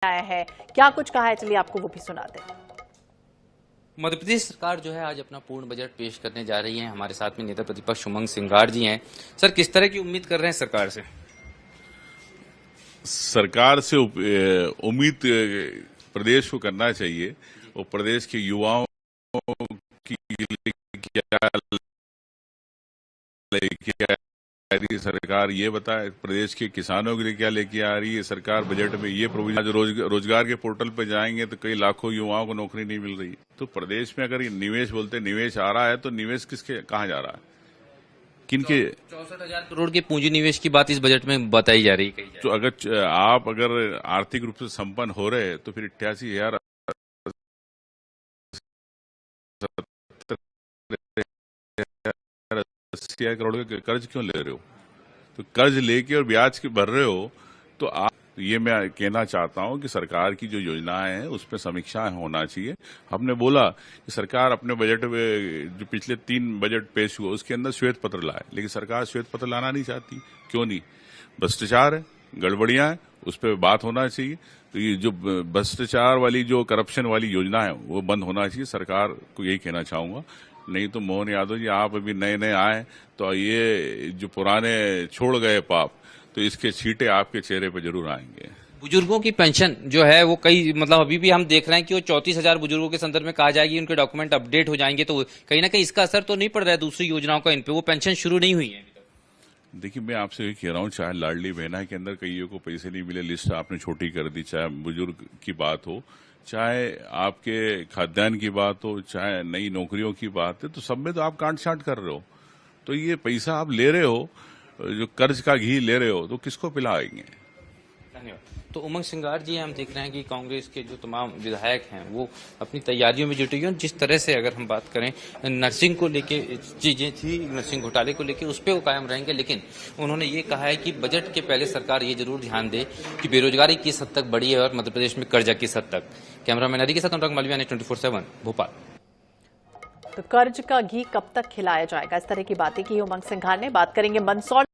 आया है, क्या कुछ कहा है, चलिए आपको वो भी सुनाते हैं। मध्य प्रदेश सरकार जो है आज अपना पूर्ण बजट पेश करने जा रही है। हमारे साथ में नेता प्रतिपक्ष उमंग सिंघार जी हैं। सर, किस तरह की उम्मीद कर रहे हैं सरकार से? सरकार से उम्मीद प्रदेश को करना चाहिए और प्रदेश के युवाओं की क्या लेके आ रही है सरकार, ये बताए। प्रदेश के किसानों के लिए क्या लेके आ रही है सरकार बजट में, ये प्रोविजन। जो रोजगार के पोर्टल पे जाएंगे तो कई लाखों युवाओं को नौकरी नहीं मिल रही। तो प्रदेश में अगर निवेश बोलते, निवेश आ रहा है तो निवेश किसके कहाँ जा रहा है, किनके? 64,000 करोड़ के पूंजी निवेश की बात इस बजट में बताई जा रही है। तो अगर आर्थिक रूप से संपन्न हो रहे तो फिर 88,000 करोड़ के कर्ज क्यों ले रहे हो? तो कर्ज लेके और ब्याज के भर रहे हो तो आप, ये मैं कहना चाहता हूं कि सरकार की जो योजनाएं हैं उस पर समीक्षा होना चाहिए। हमने बोला कि सरकार अपने बजट में जो पिछले 3 बजट पेश हुए उसके अंदर श्वेत पत्र लाए, लेकिन सरकार श्वेत पत्र लाना नहीं चाहती। क्यों नहीं? भ्रष्टाचार है, गड़बड़ियां हैं, उस पर बात होना चाहिए। तो ये जो भ्रष्टाचार वाली, जो करप्शन वाली योजना है वो बंद होना चाहिए। सरकार को यही कहना चाहूंगा। नहीं तो मोहन यादव जी, आप अभी नए नए आए तो ये जो पुराने छोड़ गए पाप, तो इसके छींटे आपके चेहरे पर जरूर आएंगे। बुजुर्गों की पेंशन जो है वो कई अभी भी हम देख रहे हैं कि वो 34,000 बुजुर्गों के संदर्भ में कहा जाएगी, उनके डॉक्यूमेंट अपडेट हो जाएंगे, तो कहीं ना कहीं इसका असर तो नहीं पड़ रहा है दूसरी योजनाओं का इन पे? वो पेंशन शुरू नहीं हुई है। देखिए, मैं आपसे ये कह रहा हूँ, चाहे लाडली बहना के अंदर कईयों को पैसे नहीं मिले, लिस्ट आपने छोटी कर दी, चाहे बुजुर्ग की बात हो, चाहे आपके खाद्यान्न की बात हो, चाहे नई नौकरियों की बात है, तो सब में तो आप काट छांट कर रहे हो। तो ये पैसा आप ले रहे हो, जो कर्ज का घी ले रहे हो, तो किसको पिलाएंगे? धन्यवाद। तो उमंग सिंघार जी, हम देख रहे हैं कि कांग्रेस के जो तमाम विधायक हैं वो अपनी तैयारियों में जुटे हुए हैं। जिस तरह से अगर हम बात करें नर्सिंग को लेके चीजें थी, नर्सिंग घोटाले को लेके, उस पर वो कायम रहेंगे, लेकिन उन्होंने ये कहा है कि बजट के पहले सरकार ये जरूर ध्यान दे कि बेरोजगारी किस हद तक बढ़ी है और मध्य प्रदेश में कर्जा किस हद तक। कैमरामैन अली के साथ अनुराग मालविया ने 24/7 भोपाल। तो कर्ज का घी कब तक खिलाया जाएगा, इस तरह की बातें की उमंग सिंघार ने। बात करेंगे मंदसौर